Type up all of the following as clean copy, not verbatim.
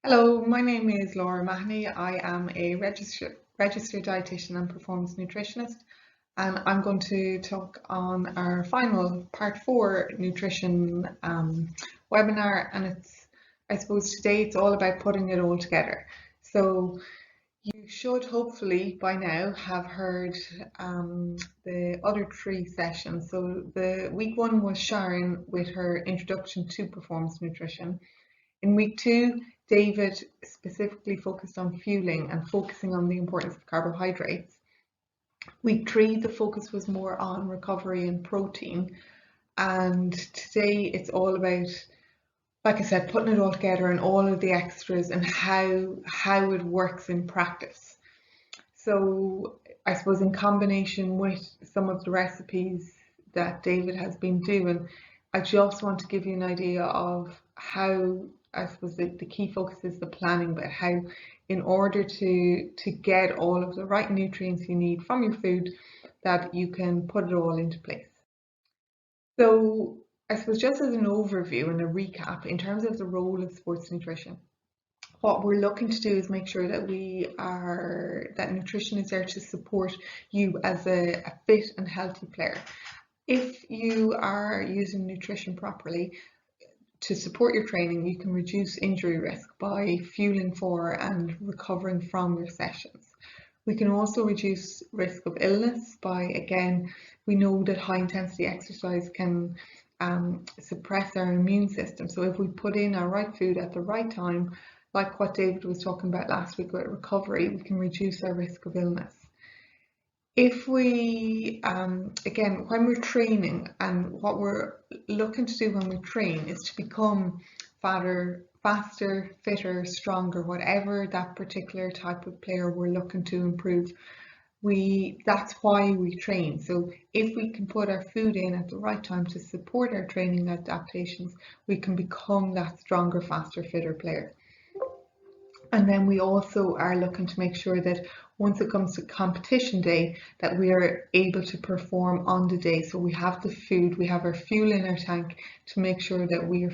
Hello, my name is Laura Mahony. I am a registered dietitian and performance nutritionist, and I'm going to talk on our final part 4 nutrition webinar. And I suppose today it's all about putting it all together. So you should hopefully by now have heard the other 3 sessions. So the week 1 was Sharon with her introduction to performance nutrition. In week 2, David specifically focused on fueling and focusing on the importance of carbohydrates. Week 3, the focus was more on recovery and protein. And today it's all about, like I said, putting it all together and all of the extras and how it works in practice. So I suppose in combination with some of the recipes that David has been doing, I just want to give you an idea of how, I suppose the key focus is the planning, but how in order to get all of the right nutrients you need from your food, that you can put it all into place. So I suppose just as an overview and a recap in terms of the role of sports nutrition, what we're looking to do is make sure that that nutrition is there to support you as a fit and healthy player. If you are using nutrition properly to support your training, you can reduce injury risk by fueling for and recovering from your sessions. We can also reduce risk of illness by, again, we know that high intensity exercise can suppress our immune system. So if we put in our right food at the right time, like what David was talking about last week with recovery, we can reduce our risk of illness. If we, again, when we're training, and what we're looking to do when we train is to become fatter, faster, fitter, stronger, whatever that particular type of player we're looking to improve. That's why we train. So if we can put our food in at the right time to support our training adaptations, we can become that stronger, faster, fitter player. And then we also are looking to make sure that once it comes to competition day, that we are able to perform on the day. So we have the food, we have our fuel in our tank to make sure that we are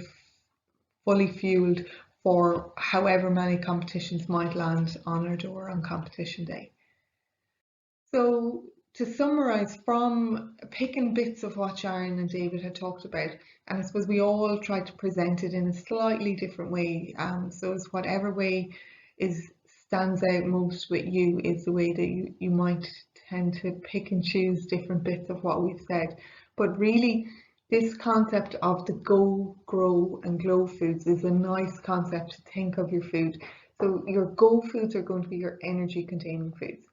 fully fueled for however many competitions might land on our door on competition day. So to summarise, from picking bits of what Sharon and David had talked about, and I suppose we all tried to present it in a slightly different way. So it's whatever way stands out most with you is the way that you might tend to pick and choose different bits of what we've said. But really, this concept of the go, grow and glow foods is a nice concept to think of your food. So your go foods are going to be your energy containing foods.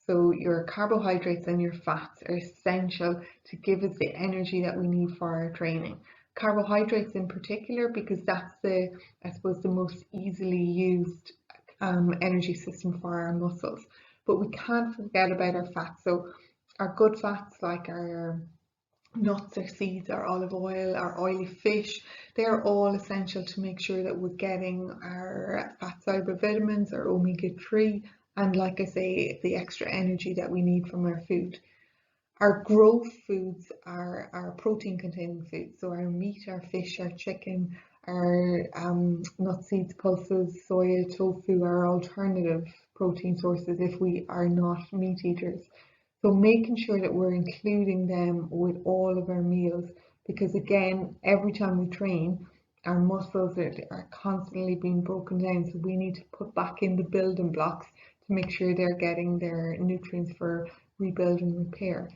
So your carbohydrates and your fats are essential to give us the energy that we need for our training. Carbohydrates in particular, because that's I suppose, the most easily used energy system for our muscles. But we can't forget about our fats. So our good fats like our nuts or seeds, our olive oil, our oily fish, they're all essential to make sure that we're getting our fat soluble vitamins, our omega-3, and like I say, the extra energy that we need from our food. Our growth foods are our protein containing foods, so our meat, our fish, our chicken, our nuts, seeds, pulses, soya, tofu, our alternative protein sources if we are not meat eaters. So making sure that we're including them with all of our meals, because again, every time we train, our muscles are constantly being broken down, so we need to put back in the building blocks to make sure they're getting their nutrients for rebuild and repair.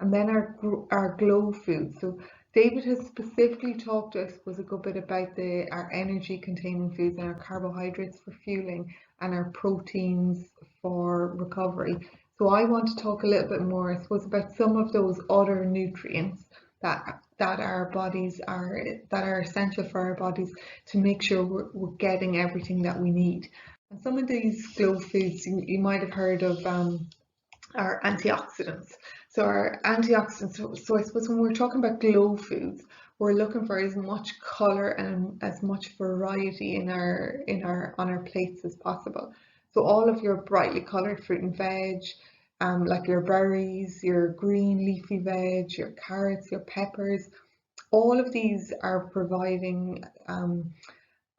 And then our glow food. So David has specifically talked to us was a good bit about our energy containing foods and our carbohydrates for fueling and our proteins for recovery. So I want to talk a little bit more, I suppose, about some of those other nutrients that our bodies that are essential for our bodies to make sure we're getting everything that we need. And some of these glow foods you might have heard of our antioxidants. So our antioxidants, so I suppose when we're talking about glow foods, we're looking for as much colour and as much variety on our plates as possible. So all of your brightly coloured fruit and veg, like your berries, your green leafy veg, your carrots, your peppers, all of these are providing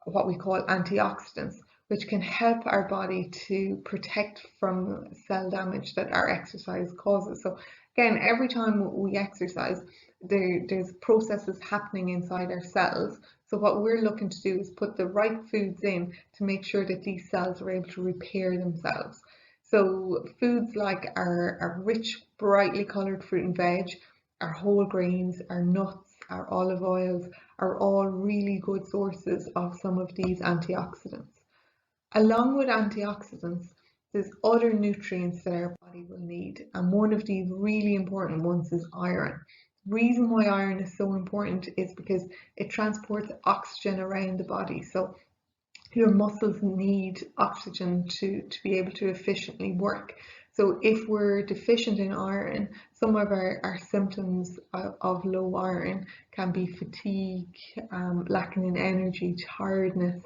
what we call antioxidants, which can help our body to protect from cell damage that our exercise causes. So again, every time we exercise, there's processes happening inside our cells. So what we're looking to do is put the right foods in to make sure that these cells are able to repair themselves. So foods like our rich, brightly coloured fruit and veg, our whole grains, our nuts, our olive oils are all really good sources of some of these antioxidants. Along with antioxidants, there's other nutrients that our body will need, and one of these really important ones is iron. The reason why iron is so important is because it transports oxygen around the body. So your muscles need oxygen to be able to efficiently work. So if we're deficient in iron, some of our symptoms of low iron can be fatigue, lacking in energy, tiredness.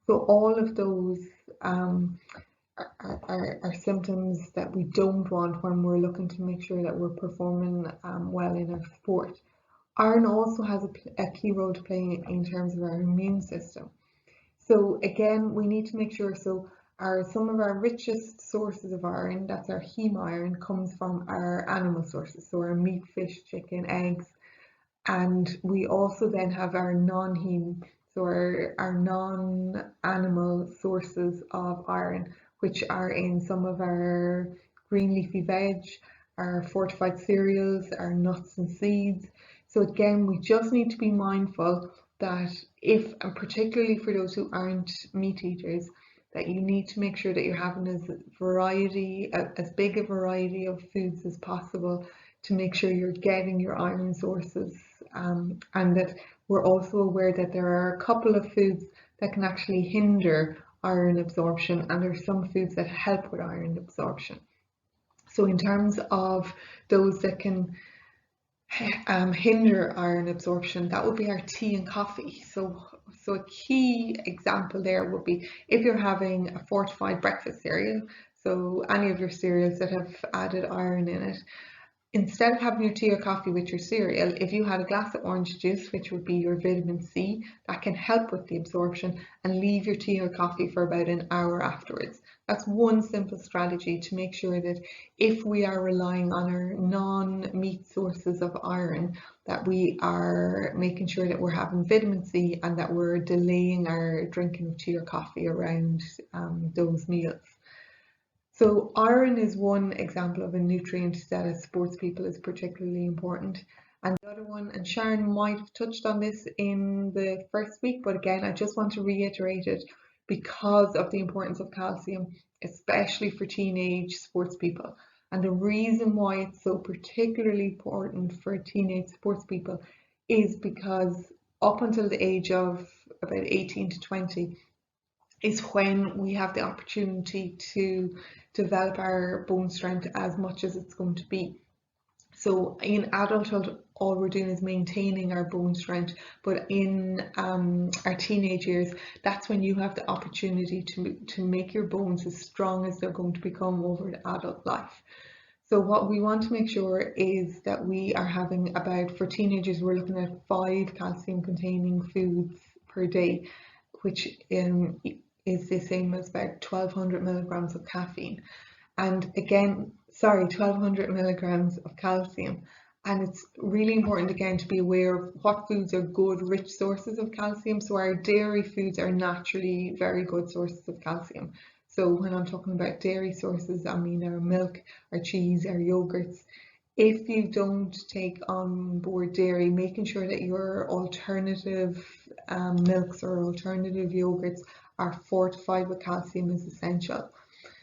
So all of those are symptoms that we don't want when we're looking to make sure that we're performing well in our sport. Iron also has a key role to play in terms of our immune system. So again, we need to make sure, so some of our richest sources of iron, that's our heme iron, comes from our animal sources, so our meat, fish, chicken, eggs. And we also then have our non-heme, so our non-animal sources of iron, which are in some of our green leafy veg, our fortified cereals, our nuts and seeds. So again, we just need to be mindful that if, and particularly for those who aren't meat eaters, that you need to make sure that you're having as big a variety of foods as possible to make sure you're getting your iron sources, and that we're also aware that there are a couple of foods that can actually hinder iron absorption, and there's some foods that help with iron absorption. So in terms of those that can hinder iron absorption, that would be our tea and coffee. So a key example there would be if you're having a fortified breakfast cereal, so any of your cereals that have added iron in it, instead of having your tea or coffee with your cereal, if you had a glass of orange juice, which would be your vitamin C, that can help with the absorption, and leave your tea or coffee for about an hour afterwards. That's one simple strategy to make sure that if we are relying on our non-meat sources of iron, that we are making sure that we're having vitamin C and that we're delaying our drinking of tea or coffee around those meals. So iron is one example of a nutrient that as sports people is particularly important. And the other one, and Sharon might have touched on this in the first week, but again, I just want to reiterate it because of the importance of calcium, especially for teenage sports people. And the reason why it's so particularly important for teenage sports people is because up until the age of about 18 to 20 is when we have the opportunity to develop our bone strength as much as it's going to be. So in adulthood, all we're doing is maintaining our bone strength, but in our teenage years, that's when you have the opportunity to make your bones as strong as they're going to become over the adult life. So what we want to make sure is that we are having about, for teenagers, we're looking at 5 calcium containing foods per day, which is the same as about 1200 milligrams of caffeine. And again, 1200 milligrams of calcium. And it's really important again to be aware of what foods are good, rich sources of calcium. So our dairy foods are naturally very good sources of calcium. So when I'm talking about dairy sources, I mean our milk, our cheese, our yogurts. If you don't take on board dairy, making sure that your alternative milks or alternative yogurts are fortified with calcium is essential.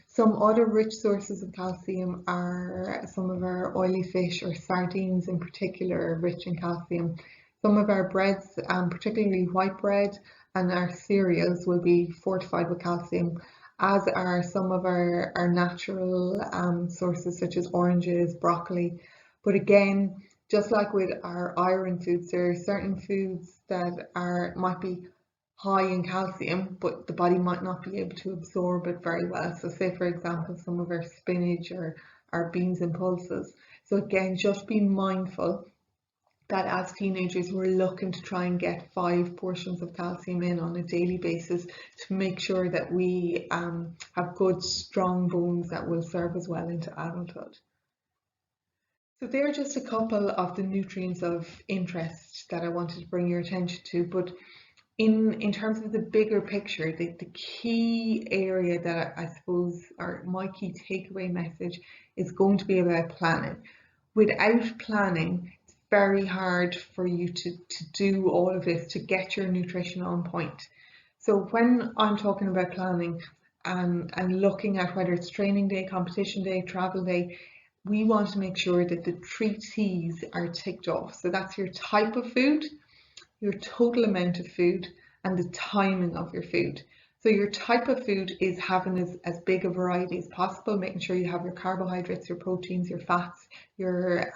Some other rich sources of calcium are some of our oily fish, or sardines in particular, are rich in calcium. Some of our breads, particularly white bread, and our cereals will be fortified with calcium, as are some of our natural sources such as oranges, broccoli. But again, just like with our iron foods, there are certain foods that might be high in calcium, but the body might not be able to absorb it very well. So say for example, some of our spinach or our beans and pulses. So again, just being mindful that as teenagers we're looking to try and get 5 portions of calcium in on a daily basis to make sure that we have good strong bones that will serve us well into adulthood. So there are just a couple of the nutrients of interest that I wanted to bring your attention to, but in terms of the bigger picture, the key area that I suppose, or my key takeaway message, is going to be about planning. Without planning, it's very hard for you to do all of this, to get your nutrition on point. So when I'm talking about planning and looking at whether it's training day, competition day, travel day, we want to make sure that the 3 T's are ticked off. So that's your type of food, your total amount of food, and the timing of your food. So your type of food is having as big a variety as possible, making sure you have your carbohydrates, your proteins, your fats, your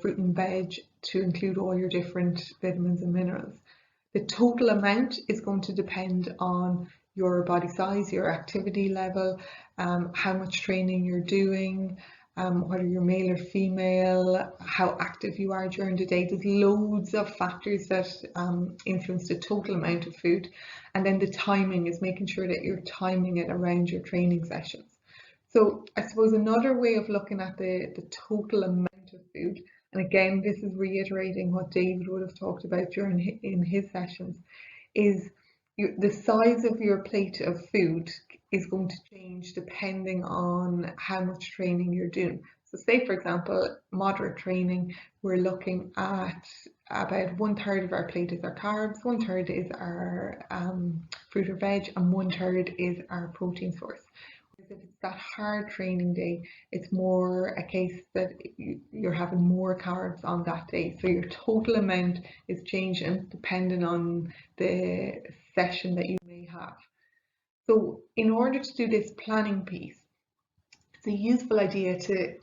fruit and veg, to include all your different vitamins and minerals. The total amount is going to depend on your body size, your activity level, how much training you're doing, whether you're male or female, how active you are during the day. There's loads of factors that influence the total amount of food. And then the timing is making sure that you're timing it around your training sessions. So I suppose another way of looking at the total amount of food, and again, this is reiterating what David would have talked about in his sessions, is the size of your plate of food is going to change depending on how much training you're doing. So say, for example, moderate training, we're looking at about 1/3 of our plate is our carbs, 1/3 is our fruit or veg, and 1/3 is our protein source. Whereas if it's that hard training day, it's more a case that you're having more carbs on that day. So your total amount is changing depending on the session that you may have. So in order to do this planning piece, it's a useful idea to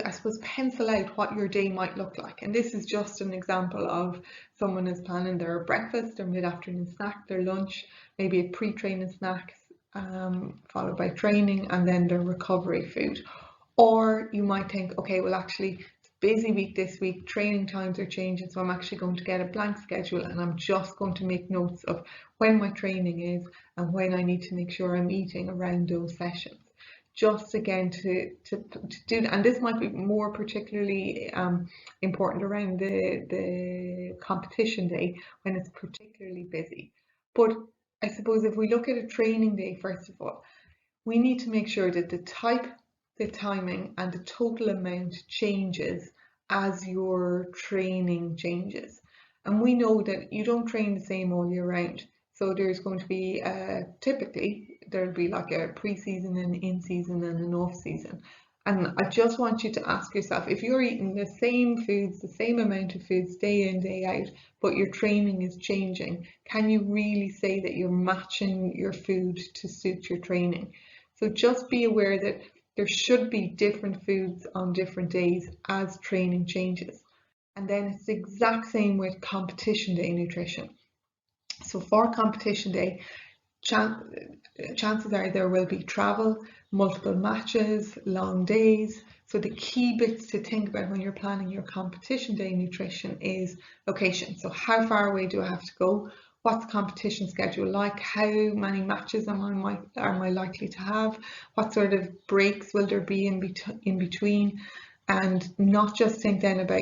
I suppose, pencil out what your day might look like. And this is just an example of someone is planning their breakfast, their mid-afternoon snack, their lunch, maybe a pre-training snack, followed by training, and then their recovery food. Or you might think, okay, well actually, busy week this week, training times are changing, so I'm actually going to get a blank schedule and I'm just going to make notes of when my training is and when I need to make sure I'm eating around those sessions. Just again to do that, and this might be more particularly important around the competition day when it's particularly busy. But I suppose if we look at a training day, first of all, we need to make sure that the type, the timing, and the total amount changes as your training changes. And we know that you don't train the same all year round. So there's going to be typically there'll be like a pre-season and in-season and an off-season. And I just want you to ask yourself, if you're eating the same foods, the same amount of foods day in, day out, but your training is changing, can you really say that you're matching your food to suit your training? So just be aware that there should be different foods on different days as training changes. And then it's the exact same with competition day nutrition. So for competition day, chances are there will be travel, multiple matches, long days. So the key bits to think about when you're planning your competition day nutrition is location. So how far away do I have to go? What's the competition schedule like? How many matches am I likely to have? What sort of breaks will there be in between? And not just think then about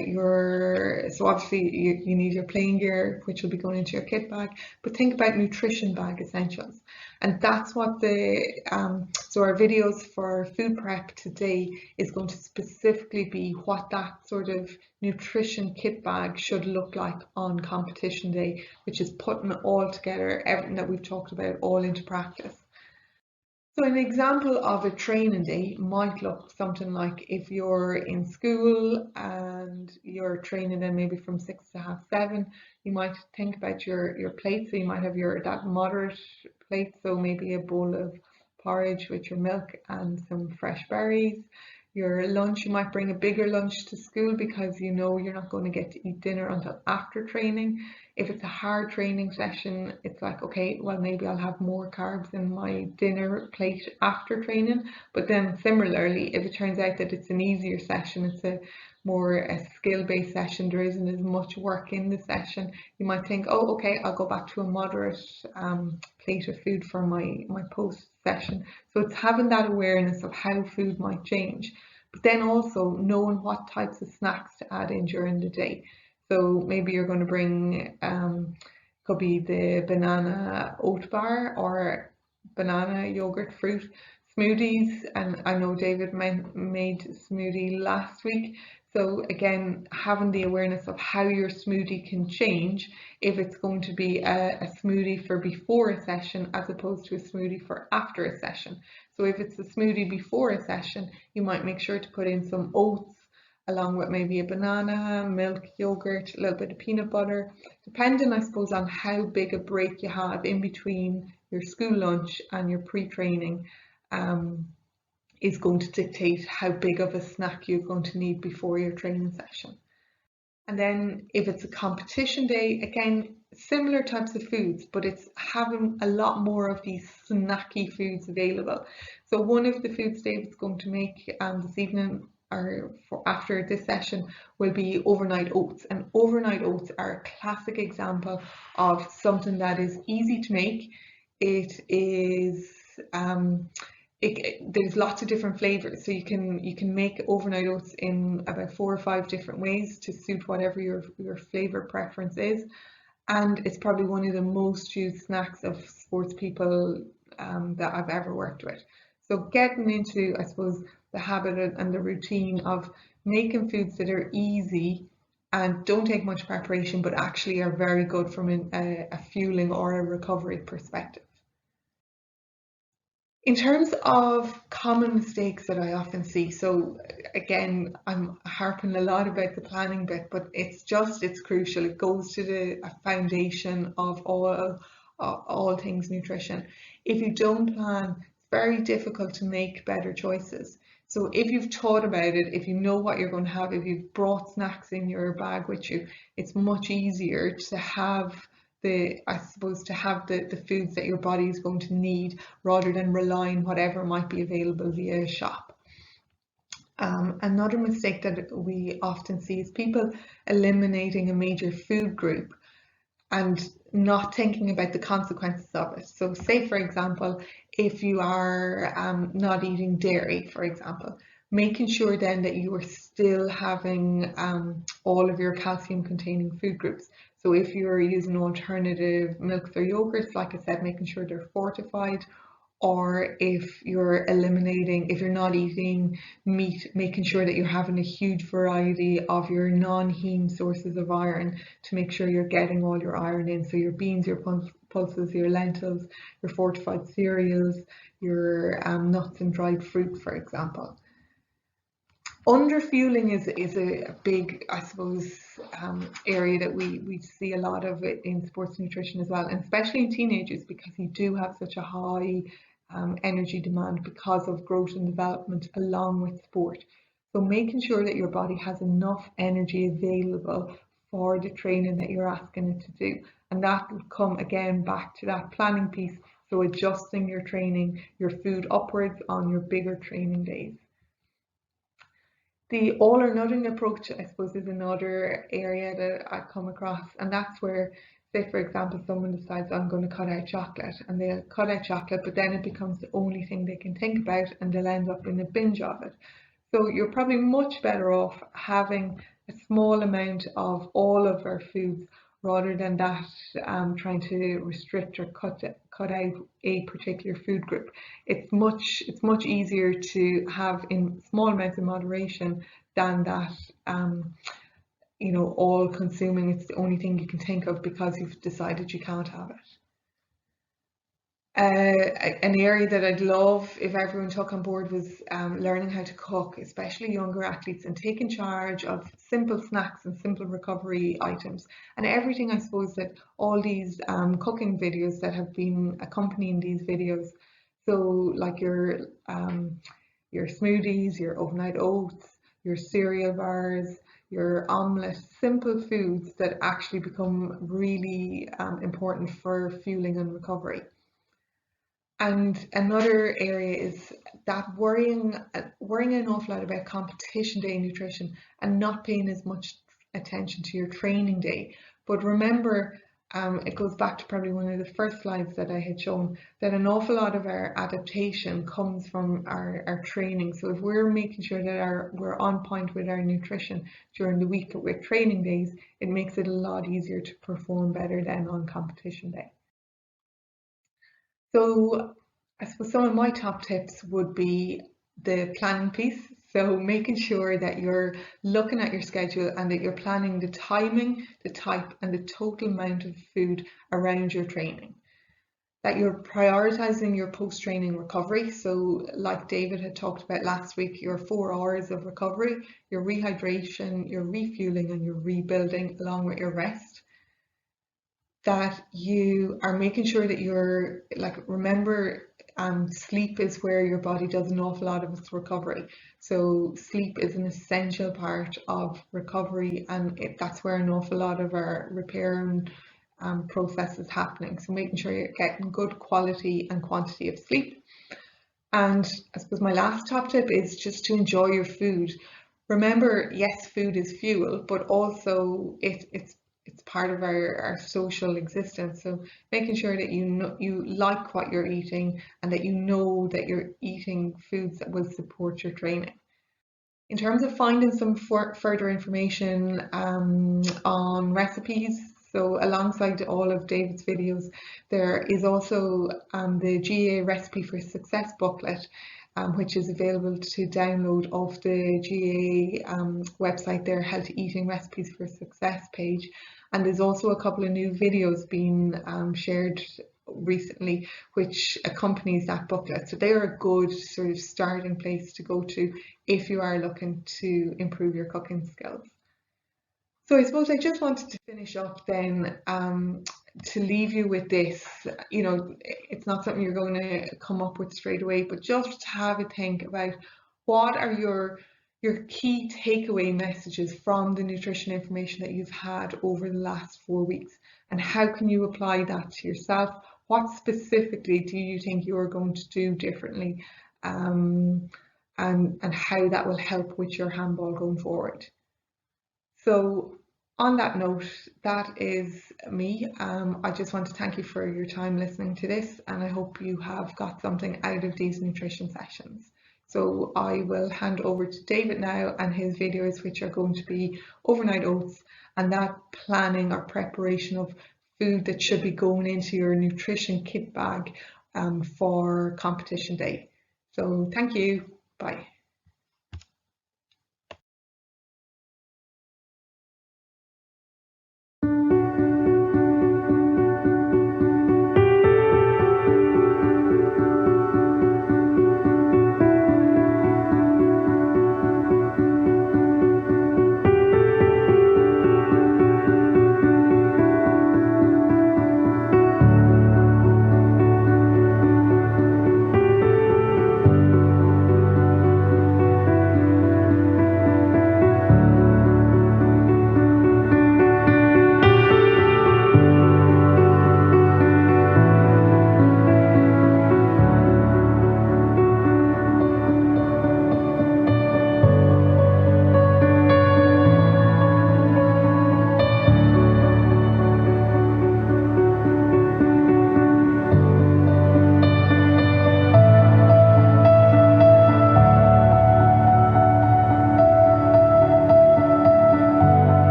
so obviously you need your playing gear, which will be going into your kit bag, but think about nutrition bag essentials. And that's what so our videos for food prep today is going to specifically be what that sort of nutrition kit bag should look like on competition day, which is putting it all together, everything that we've talked about, all into practice. So an example of a training day might look something like, if you're in school and you're training then maybe from 6 to 7:30, you might think about your plate. So you might have that moderate plate, so maybe a bowl of porridge with your milk and some fresh berries. Your lunch, you might bring a bigger lunch to school because you know you're not going to get to eat dinner until after training. If it's a hard training session, it's like, okay, well, maybe I'll have more carbs in my dinner plate after training. But then similarly, if it turns out that it's an easier session, it's a skill-based session, there isn't as much work in the session, you might think, oh, okay, I'll go back to a moderate plate of food for my post session. So it's having that awareness of how food might change, but then also knowing what types of snacks to add in during the day. So maybe you're going to bring, could be the banana oat bar or banana yogurt fruit smoothies, and I know David made smoothie last week. So again, having the awareness of how your smoothie can change, if it's going to be a smoothie for before a session as opposed to a smoothie for after a session. So if it's a smoothie before a session, you might make sure to put in some oats along with maybe a banana, milk, yogurt, a little bit of peanut butter, depending, I suppose, on how big a break you have in between your school lunch and your pre-training. Is going to dictate how big of a snack you're going to need before your training session. And then if it's a competition day, again, similar types of foods, but it's having a lot more of these snacky foods available. So one of the foods David's going to make this evening or after this session will be overnight oats. And overnight oats are a classic example of something that is easy to make. It is there's lots of different flavors, so you can make overnight oats in about 4 or 5 different ways to suit whatever your flavor preference is, and it's probably one of the most used snacks of sports people that I've ever worked with. So getting into, I suppose, the habit and the routine of making foods that are easy and don't take much preparation but actually are very good from a fueling or a recovery perspective. In terms of common mistakes that I often see, so again, I'm harping a lot about the planning bit, but it's crucial. It goes to the foundation of all things nutrition. If you don't plan, it's very difficult to make better choices. So if you've thought about it, if you know what you're going to have, if you've brought snacks in your bag with you, it's much easier to have the foods that your body is going to need rather than relying whatever might be available via a shop. Another mistake that we often see is people eliminating a major food group and not thinking about the consequences of it. So say, for example, if you are not eating dairy, for example, making sure then that you are still having all of your calcium containing food groups. So if you're using alternative milks or yogurts, like I said, making sure they're fortified, or if you're not eating meat, making sure that you're having a huge variety of your non-heme sources of iron to make sure you're getting all your iron in. So your beans, your pulses, your lentils, your fortified cereals, your nuts and dried fruit, for example. Underfueling is a big, I suppose, area that we see a lot of it in sports nutrition as well, and especially in teenagers, because you do have such a high energy demand because of growth and development along with sport. So making sure that your body has enough energy available for the training that you're asking it to do. And that would come again back to that planning piece. So adjusting your training, your food upwards on your bigger training days. The all or nothing approach, I suppose, is another area that I come across, and that's where, say for example, someone decides I'm going to cut out chocolate, and they'll cut out chocolate, but then it becomes the only thing they can think about, and they'll end up in a binge of it. So you're probably much better off having a small amount of all of our foods rather than that trying to restrict or cut out a particular food group. It's much easier to have in small amounts of moderation than that all consuming. It's the only thing you can think of because you've decided you can't have it. An area that I'd love if everyone took on board was learning how to cook, especially younger athletes, and taking charge of simple snacks and simple recovery items, and everything, I suppose, that all these cooking videos that have been accompanying these videos. So like your smoothies, your overnight oats, your cereal bars, your omelette, simple foods that actually become really important for fueling and recovery. And another area is that worrying an awful lot about competition day nutrition and not paying as much attention to your training day. But remember, it goes back to probably one of the first slides that I had shown, that an awful lot of our adaptation comes from our training. So if we're making sure that we're on point with our nutrition during the week with training days, it makes it a lot easier to perform better then on competition day. So I suppose some of my top tips would be the planning piece. So making sure that you're looking at your schedule and that you're planning the timing, the type and the total amount of food around your training. That you're prioritizing your post-training recovery. So like David had talked about last week, your 4 hours of recovery, your rehydration, your refueling and your rebuilding along with your rest. That you are making sure that you're, remember, sleep is where your body does an awful lot of its recovery. So sleep is an essential part of recovery, and that's where an awful lot of our repair and process is happening. So making sure you're getting good quality and quantity of sleep. And I suppose my last top tip is just to enjoy your food. Remember, yes, food is fuel, but also it's part of our social existence. So making sure that you like what you're eating and that you know that you're eating foods that will support your training. In terms of finding some further information on recipes, so alongside all of David's videos, there is also the GAA Recipe for Success booklet, which is available to download off the GAA website, their Healthy Eating Recipes for Success page. And there's also a couple of new videos being shared recently which accompanies that booklet. So they are a good sort of starting place to go to if you are looking to improve your cooking skills. So I suppose I just wanted to finish up then to leave you with this. You know, it's not something you're going to come up with straight away, but just have a think about what are your key takeaway messages from the nutrition information that you've had over the last 4 weeks, and how can you apply that to yourself? What specifically do you think you're going to do differently, and how that will help with your handball going forward? So on that note, that is me. I just want to thank you for your time listening to this, and I hope you have got something out of these nutrition sessions. So I will hand over to David now and his videos, which are going to be overnight oats and that planning or preparation of food that should be going into your nutrition kit bag for competition day. So thank you. Bye.